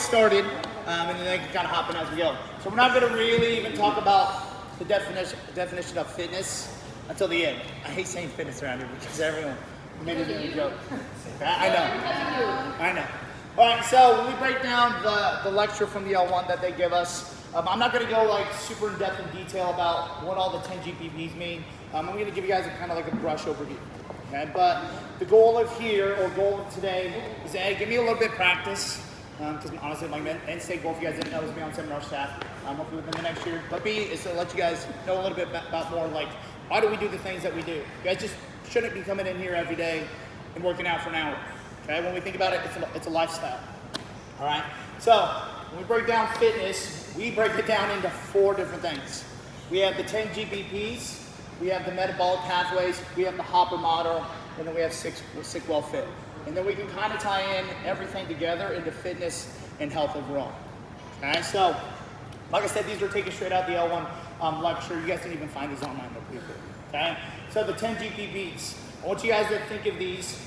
started, and then they can kind of hop in as we go. So we're not going to really even talk about the definition of fitness until the end. I hate saying fitness around here because everyone made it a joke. I know. All right, so when we break down the lecture from the L1 that they give us, I'm not going to go like super in depth in detail about what all the 10 GPPs mean. I'm going to give you guys a kind of like a brush overview. Okay, but the goal of today is A, give me a little bit of practice. Because honestly, my end state goal, if you guys didn't know, is to be on seminar staff, hopefully within the next year. But B is to let you guys know a little bit about more like, why do we do the things that we do? You guys just shouldn't be coming in here every day and working out for an hour. Okay, when we think about it, it's a lifestyle. All right, so when we break down fitness, we break it down into 4 different things. We have the 10 GPPs, we have the metabolic pathways, we have the Hopper model, and then we have Sick Well Fit. And then we can kind of tie in everything together into fitness and health overall. Okay, so like I said, these are taken straight out the L1 lecture. You guys can even find these online, though, people. Okay, so the 10 GPPs. I want you guys to think of these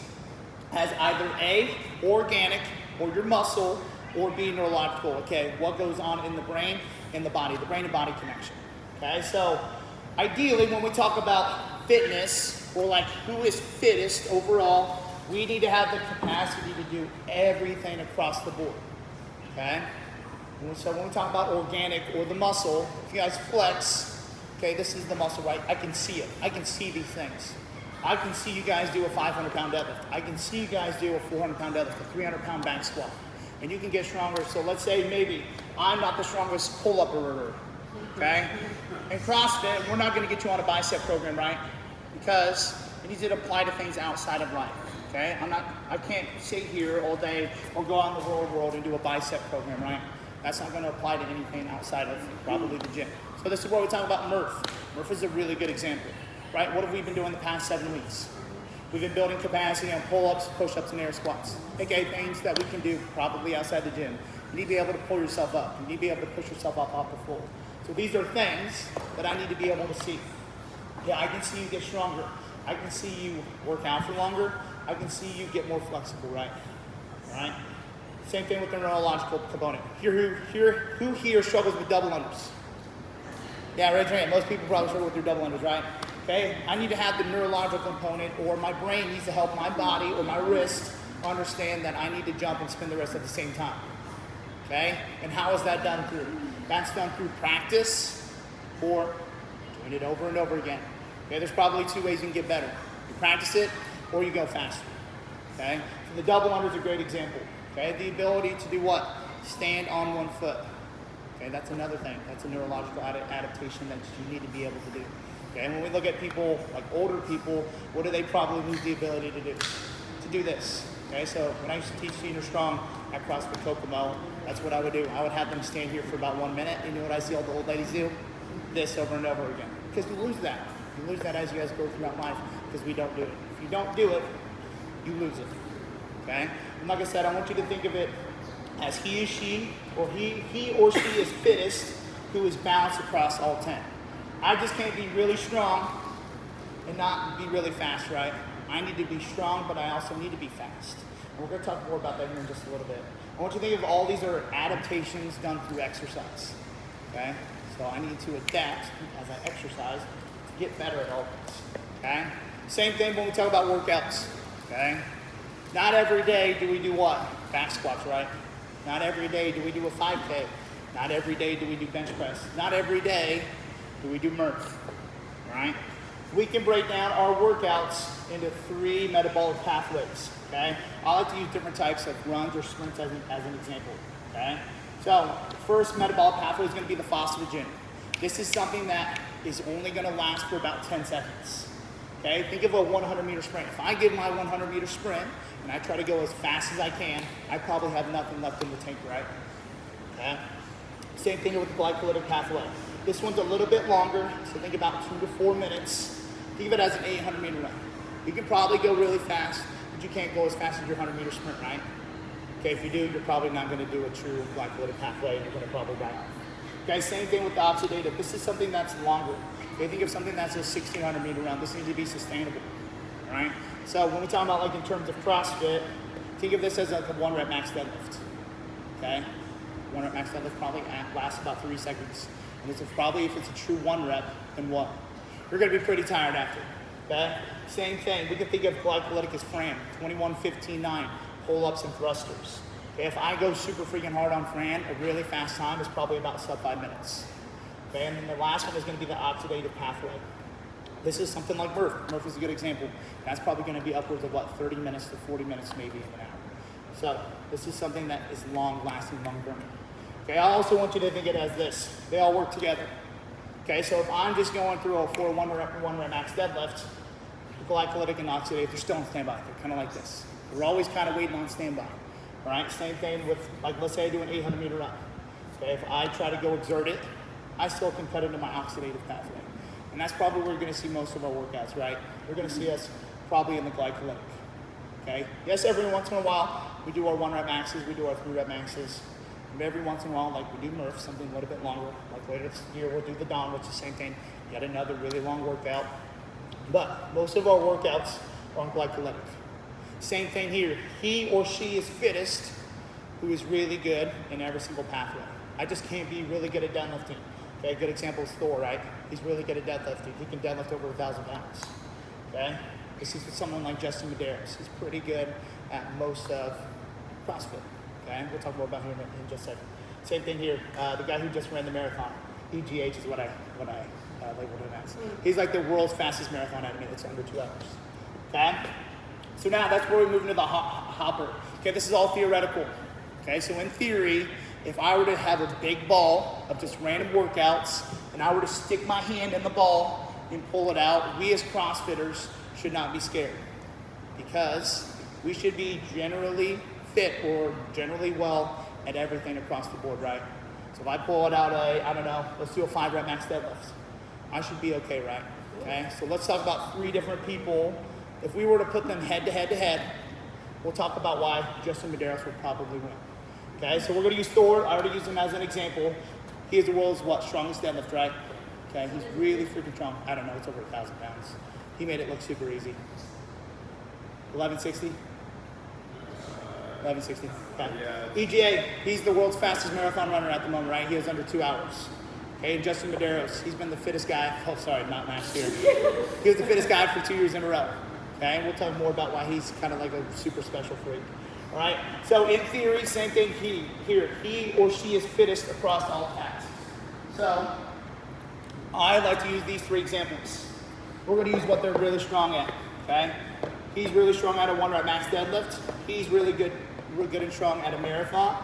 as either A, organic, or your muscle, or B, neurological. Okay, what goes on in the brain and the body, the brain and body connection. Okay, so ideally, when we talk about fitness, or like who is fittest overall, we need to have the capacity to do everything across the board, okay? So when we talk about organic or the muscle, if you guys flex, okay, this is the muscle, right? I can see it. I can see these things. I can see you guys do a 500-pound deadlift. I can see you guys do a 400-pound deadlift, a 300-pound back squat. And you can get stronger. So let's say maybe I'm not the strongest pull-upper, okay? In CrossFit, we're not gonna get you on a bicep program, right? Because it needs to apply to things outside of life. Okay, I can't sit here all day or go out in the world and do a bicep program, right? That's not going to apply to anything outside of probably the gym. So this is where we talk about Murph. Murph is a really good example, right? What have we been doing the past 7 weeks? We've been building capacity on pull-ups, push-ups, and air squats. Okay, things that we can do probably outside the gym. You need to be able to pull yourself up. You need to be able to push yourself up off the floor. So these are things that I need to be able to see. Yeah, I can see you get stronger. I can see you work out for longer. I can see you get more flexible, right? Right? Same thing with the neurological component. Who here struggles with double unders? Yeah, raise your hand. Most people probably struggle with their double unders, right? Okay, I need to have the neurological component, or my brain needs to help my body or my wrist understand that I need to jump and spin the wrist at the same time. Okay, and how is that done through? That's done through practice or doing it over and over again. Okay, there's probably 2 ways you can get better. You practice it, or you go faster, okay? So the double under is a great example, okay? The ability to do what? Stand on 1 foot, okay? That's another thing. That's a neurological adaptation that you need to be able to do, okay? And when we look at people, like older people, what do they probably lose the ability to do? To do this, okay? So when I used to teach Senior Strong at CrossFit Kokomo, that's what I would do. I would have them stand here for about 1 minute. You know what I see all the old ladies do? This over and over again, because you lose that. You lose that as you guys go throughout life because we don't do it. If you don't do it, you lose it, okay? And like I said, I want you to think of it as he or she is fittest who is balanced across all 10. I just can't be really strong and not be really fast, right? I need to be strong, but I also need to be fast. And we're going to talk more about that here in just a little bit. I want you to think of all these are adaptations done through exercise, okay? So I need to adapt as I exercise to get better at all this, okay? Same thing when we talk about workouts, okay? Not every day do we do what? Back squats, right? Not every day do we do a 5K. Not every day do we do bench press. Not every day do we do Murph, right? We can break down our workouts into 3 metabolic pathways, okay? I like to use different types of runs or sprints as an example, okay? So the first metabolic pathway is going to be the phosphagen. This is something that is only going to last for about 10 seconds. Okay, think of a 100-meter sprint. If I give my 100-meter sprint and I try to go as fast as I can, I probably have nothing left in the tank, right? Okay. Same thing with the glycolytic pathway. This one's a little bit longer, so think about 2 to 4 minutes. Think of it as an 800-meter run. You can probably go really fast, but you can't go as fast as your 100-meter sprint, right? Okay, if you do, you're probably not going to do a true glycolytic pathway, and you're going to probably die off. Okay, same thing with the oxidative. This is something that's longer. Okay, think of something that's a 1,600-meter run. This needs to be sustainable, all right? So when we talk about like in terms of CrossFit, think of this as like a 1 rep max deadlift, okay? One rep max deadlift probably lasts about 3 seconds. And it's probably, if it's a true 1 rep, then what? You're gonna be pretty tired after, okay? Same thing, we can think of glycolytic as Fran, 21, 15, 9, pull-ups and thrusters. Okay, if I go super freaking hard on Fran, a really fast time is probably about sub 5 minutes. Okay, and then the last one is gonna be the oxidative pathway. This is something like Murph. Murph is a good example. That's probably gonna be upwards of what, 30 minutes to 40 minutes maybe in an hour. So this is something that is long-lasting, long-term. Okay, I also want you to think it as this. They all work together. Okay, so if I'm just going through a 1 rep max deadlift, glycolytic and oxidative, they're still on standby. They're kind of like this. We're always kind of waiting on standby. All right, same thing with, like, let's say I do an 800 meter run. Okay, if I try to go exert it, I still can cut into my oxidative pathway. And that's probably where you're gonna see most of our workouts, right? We're gonna see us probably in the glycolytic, okay? Yes, every once in a while, we do our 1 rep maxes, we do our 3 rep maxes. And every once in a while, like we do Murph, something a little bit longer. Like later this year, we'll do the Dawn, which is the same thing. Yet another really long workout. But most of our workouts are on glycolytic. Same thing here. He or she is fittest who is really good in every single pathway. I just can't be really good at deadlifting. Okay, a good example is Thor, right? He's really good at deadlifting. He can deadlift over 1,000 pounds. Okay? This is with someone like Justin Medeiros. He's pretty good at most of CrossFit. Okay? We'll talk more about him in just a second. Same thing here. The guy who just ran the marathon, EGH is what I labeled him as. He's like the world's fastest marathon enemy. It's under 2 hours. Okay? So now that's where we move into the hopper. Okay, this is all theoretical. Okay, so in theory, if I were to have a big ball of just random workouts and I were to stick my hand in the ball and pull it out, we as CrossFitters should not be scared because we should be generally fit or generally well at everything across the board, right? So if I pull it out I don't know, let's do a 5 rep max deadlift. I should be okay, right? Okay, so let's talk about 3 different people. If we were to put them head to head to head, we'll talk about why Justin Medeiros would probably win. Okay, so we're gonna use Thor. I already used him as an example. He is the world's strongest deadlift, right? Okay, he's really freaking strong. I don't know, it's over 1,000 pounds. He made it look super easy. 1160? 1160, okay. EGA, he's the world's fastest marathon runner at the moment, right? He is under 2 hours. Okay, and Justin Medeiros, he's been the fittest guy. Oh, sorry, not last year. He was the fittest guy for 2 years in a row. Okay, and we'll talk more about why he's kind of like a super special freak. All right, so in theory, same thing he or she is fittest across all tasks. So I like to use these 3 examples. We're gonna use what they're really strong at, okay? He's really strong at a 1 rep max deadlift. He's really good and strong at a marathon.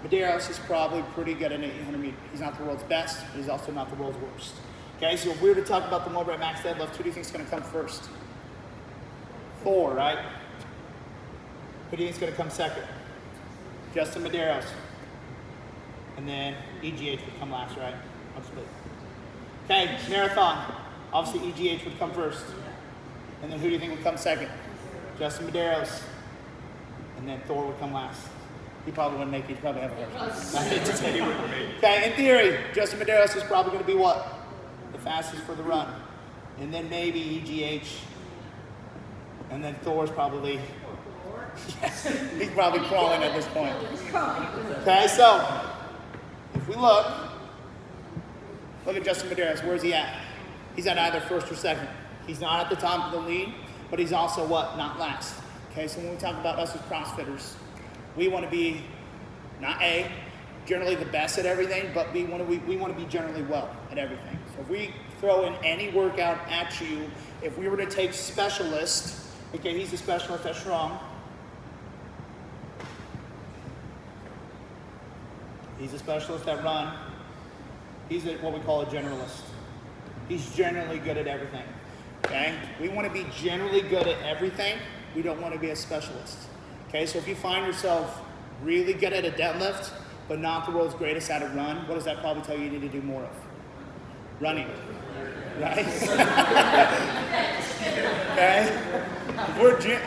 Medeiros is probably pretty good at an 800 meter. He's not the world's best, but he's also not the world's worst. Okay, so if we were to talk about the 1 rep max deadlift, who do you think is gonna come first? Thor, right? Who do you think is going to come second? Justin Medeiros. And then EGH would come last, right? Absolutely. Okay, marathon. Obviously EGH would come first. And then who do you think would come second? Justin Medeiros. And then Thor would come last. He probably wouldn't make it. He'd probably have a hard time. I hate to say he wouldn't make it. Okay, in theory, Justin Medeiros is probably going to be what? The fastest for the run. And then maybe EGH. And then Thor's probably, he's probably crawling at this point. Okay, so if we look at Justin Medeiros, where's he at? He's at either first or second. He's not at the top of the lead, but he's also what? Not last. Okay, so when we talk about us as CrossFitters, we want to be not generally the best at everything, but we want to be generally well at everything. So if we throw in any workout at you, if we were to take specialist, okay, he's a specialist at strong. He's a specialist at run. He's what we call a generalist. He's generally good at everything, okay? We want to be generally good at everything. We don't want to be a specialist, okay? So if you find yourself really good at a deadlift, but not the world's greatest at a run, what does that probably tell you you need to do more of? Running, right? Okay?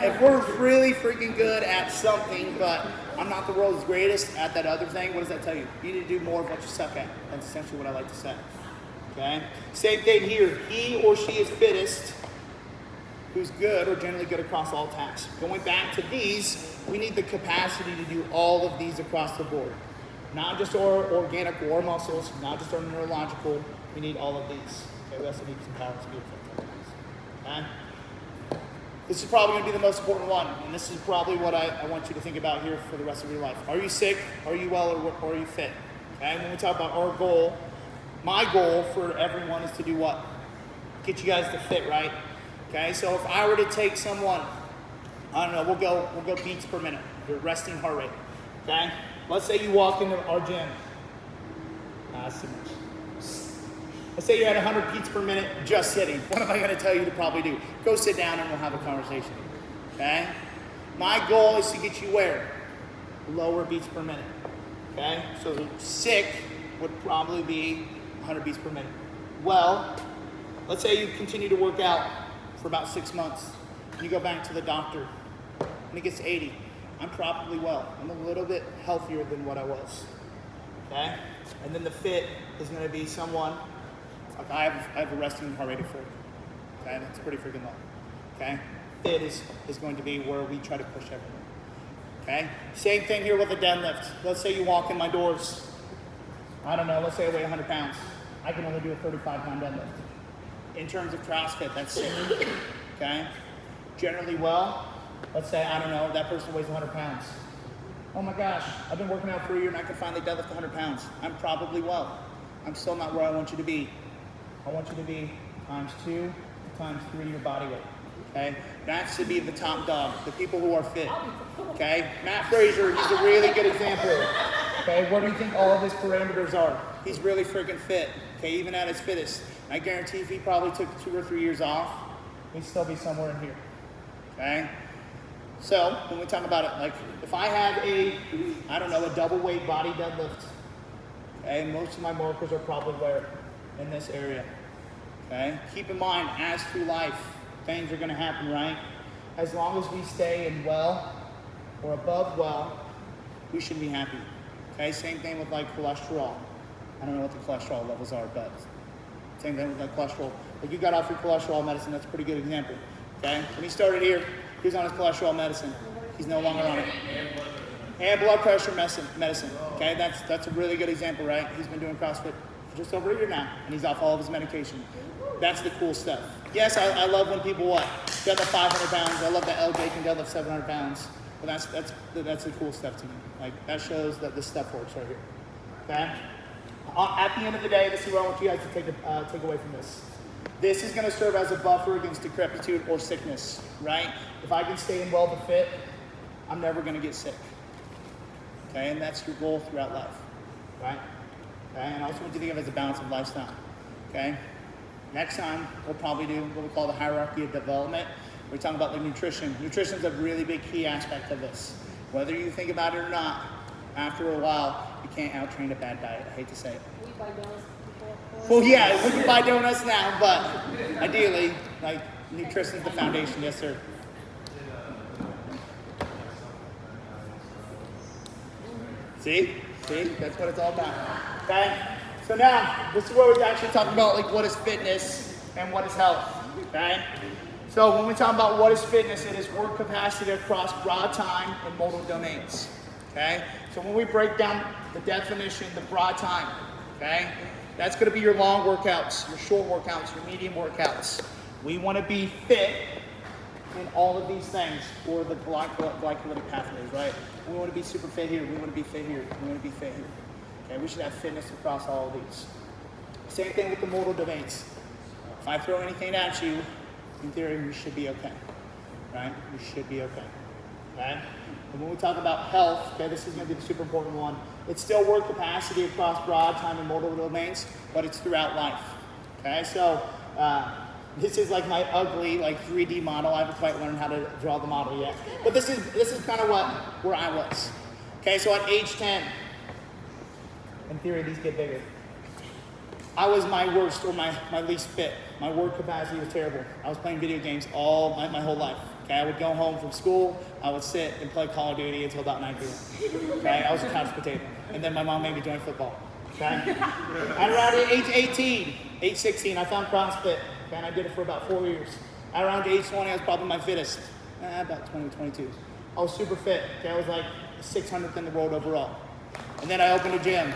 If we're really freaking good at something, but I'm not the world's greatest at that other thing, what does that tell you? You need to do more of what you suck at. That's essentially what I like to say. Okay? Same thing here. He or she is fittest, who's good or generally good across all tasks. Going back to these, we need the capacity to do all of these across the board. not just our organic or muscles, not just our neurological. We need all of these. Okay, we also need some power, speed, effectiveness. Okay? This is probably going to be the most important one, and this is probably what I want you to think about here for the rest of your life. Are you sick? Are you well? Or are you fit? Okay, when we talk about our goal, my goal for everyone is to do what? Get you guys to fit, right? Okay, so if I were to take someone, I don't know, we'll go beats per minute, your resting heart rate. Okay, let's say you walk into our gym. That's too much. Let's say you're at 100 beats per minute just sitting. What am I going to tell you to probably do? Go sit down and we'll have a conversation. Okay? My goal is to get you where? Lower beats per minute. Okay? So sick would probably be 100 beats per minute. Well, let's say you continue to work out for about 6 months. You go back to the doctor and it gets 80. I'm probably well. I'm a little bit healthier than what I was. Okay? And then the fit is going to be someone. Like I have a resting heart rate of 40. Okay, that's pretty freaking low. Okay, fit is going to be where we try to push everything. Okay, same thing here with a deadlift. Let's say you walk in my doors. I don't know. Let's say I weigh 100 pounds. I can only do a 35-pound deadlift. In terms of CrossFit, that's sick. Okay, generally well. Let's say I don't know. That person weighs 100 pounds. Oh my gosh, I've been working out for a year and I can finally deadlift 100 pounds. I'm probably well. I'm still not where I want you to be. I want you to be times 2 to times 3 your body weight. Okay? That's to be the top dog, the people who are fit. Okay? Matt Fraser, he's a really good example. Okay? What do you think all of his parameters are? He's really freaking fit. Okay? Even at his fittest. I guarantee if he probably took 2 or 3 years off, he'd still be somewhere in here. Okay? So, when we talk about it, like if I have a double weight body deadlift, okay, most of my markers are probably where? In this area. Okay? Keep in mind, as through life, things are going to happen, right? As long as we stay in well or above well, we should be happy. Okay? Same thing with like cholesterol. I don't know what the cholesterol levels are, but same thing with like cholesterol. Like you got off your cholesterol medicine, that's a pretty good example. Okay? When he started here, he was on his cholesterol medicine. He's no longer on it. And blood pressure medicine. Okay? That's a really good example, right? He's been doing CrossFit for just over a year now, and he's off all of his medication. That's the cool stuff. Yes, I love when people deadlift 500 pounds. I love that LJ can deadlift 700 pounds. But that's the cool stuff to me. Like that shows that this stuff works right here. Okay. At the end of the day, this is what I want you guys to take away from this. This is going to serve as a buffer against decrepitude or sickness, right? If I can stay in well to fit, I'm never going to get sick. Okay, and that's your goal throughout life, right? Okay, and I also want you to think of it as a balance of lifestyle. Okay. Next time, we'll probably do what we call the hierarchy of development. We're talking about like nutrition. Nutrition is a really big key aspect of this. Whether you think about it or not, after a while, you can't out-train a bad diet. I hate to say it. We buy donuts before. Well, yeah, we can buy donuts now, but ideally, like, nutrition is the foundation. Yes, sir. See? That's what it's all about. Okay? So now, this is where we're actually talking about like what is fitness and what is health. Okay? So when we talk about what is fitness, it is work capacity across broad time and modal domains. Okay? So when we break down the definition, the broad time, okay? That's gonna be your long workouts, your short workouts, your medium workouts. We wanna be fit in all of these things, or the glycolytic pathways, right? We want to be super fit here. We want to be fit here. We want to be fit here. Okay, we should have fitness across all of these. Same thing with the modal domains. If I throw anything at you, in theory, we should be okay, right? We should be okay, okay? And when we talk about health, okay, this is going to be the super important one. It's still work capacity across broad time and modal domains, but it's throughout life, okay? So, this is like my ugly, like 3D model. I haven't quite learned how to draw the model yet. But this is kind of where I was. Okay, so at age 10, in theory, these get bigger. I was my worst or my least fit. My work capacity was terrible. I was playing video games all my whole life. Okay, I would go home from school, I would sit and play Call of Duty until about 9 p.m. Okay, I was a couch potato. And then my mom made me join football. Okay? At around age 18, age 16, I found CrossFit. And I did it for about 4 years. At around age 20, I was probably my fittest. About 20, 22. I was super fit. Okay, I was like 600th in the world overall. and then I opened a gym.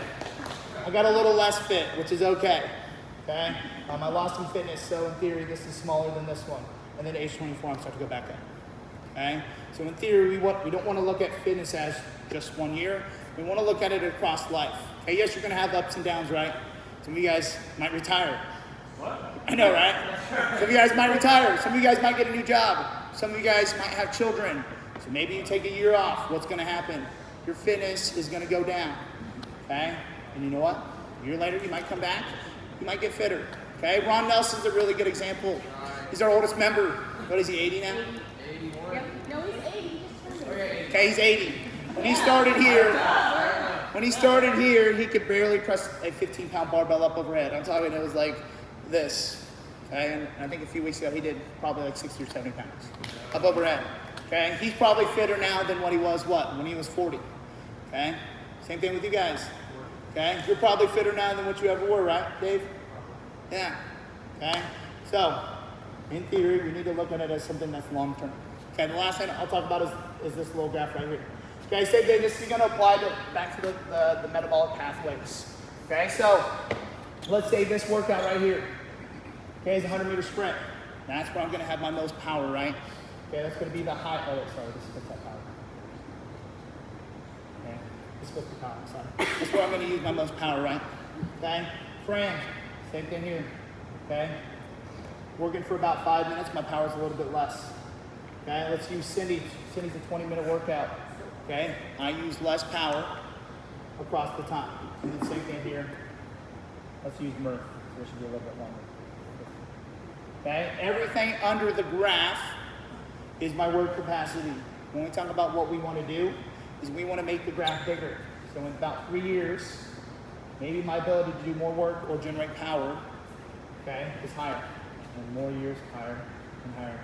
I got a little less fit, which is okay. Okay? I lost some fitness, so in theory, this is smaller than this one. And then at age 24, I'm starting to go back up. Okay? So in theory, we don't want to look at fitness as just 1 year. We want to look at it across life. Okay, yes, you're going to have ups and downs, right? Some of you guys might retire. What? I know, right? Some of you guys might retire. Some of you guys might get a new job. Some of you guys might have children. So maybe you take a year off. What's going to happen? Your fitness is going to go down. Okay? And you know what? A year later, you might come back. You might get fitter. Okay? Ron Nelson's a really good example. He's our oldest member. What is he, 80 now? 81. Yep. No, he's 80. He just turned it. Okay, he's 80. When he started here, he could barely press a 15-pound barbell up overhead. I'm talking, it was like this. Okay, and I think a few weeks ago he did probably like 60 or 70 pounds up overhead. Okay, he's probably fitter now than what he was when he was 40. Okay, same thing with you guys. Okay, you're probably fitter now than what you ever were, right, Dave? Yeah. Okay, so in theory, we need to look at it as something that's long-term. Okay, the last thing I'll talk about is this little graph right here. Okay, same thing, this is going to apply back to the metabolic pathways. Okay, so let's say this workout right here. Okay, is a 100-meter sprint. That's where I'm going to have my most power, right? Okay, that's going to be the high. Oh, wait, sorry, this is that power. Okay, this is supposed to be power. Sorry. That's where I'm going to use my most power, right? Okay, Fran, same thing here. Okay, working for about 5 minutes. My power's a little bit less. Okay, let's use Cindy. Cindy's a 20-minute workout. Okay, I use less power across the time. And then same thing here. Let's use Murph. So this should be a little bit longer. Okay, everything under the graph is my work capacity. When we talk about what we want to do, is we want to make the graph bigger. So in about 3 years, maybe my ability to do more work or generate power, okay, is higher. And more years, higher and higher.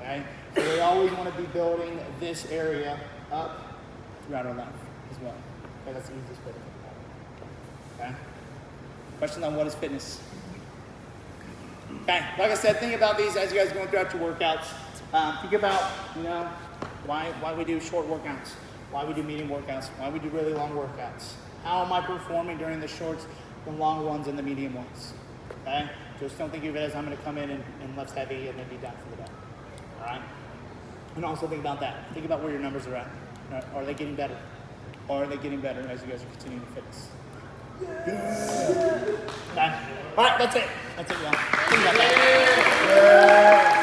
Okay, so we always want to be building this area up throughout our life as well. Okay, that's the easiest way to think about it. Okay, question on what is fitness? Okay, like I said, think about these as you guys are going throughout your workouts. Think about, why we do short workouts, why we do medium workouts, why we do really long workouts. How am I performing during the shorts, the long ones, and the medium ones? Okay, just don't think of it as I'm going to come in and lift heavy and then be done for the day. All right, and also think about that. Think about where your numbers are at. Are they getting better? Or are they getting better as you guys are continuing to fitness? Yeah. Okay. All right, that's it. That's it, y'all. Think about that. Yeah.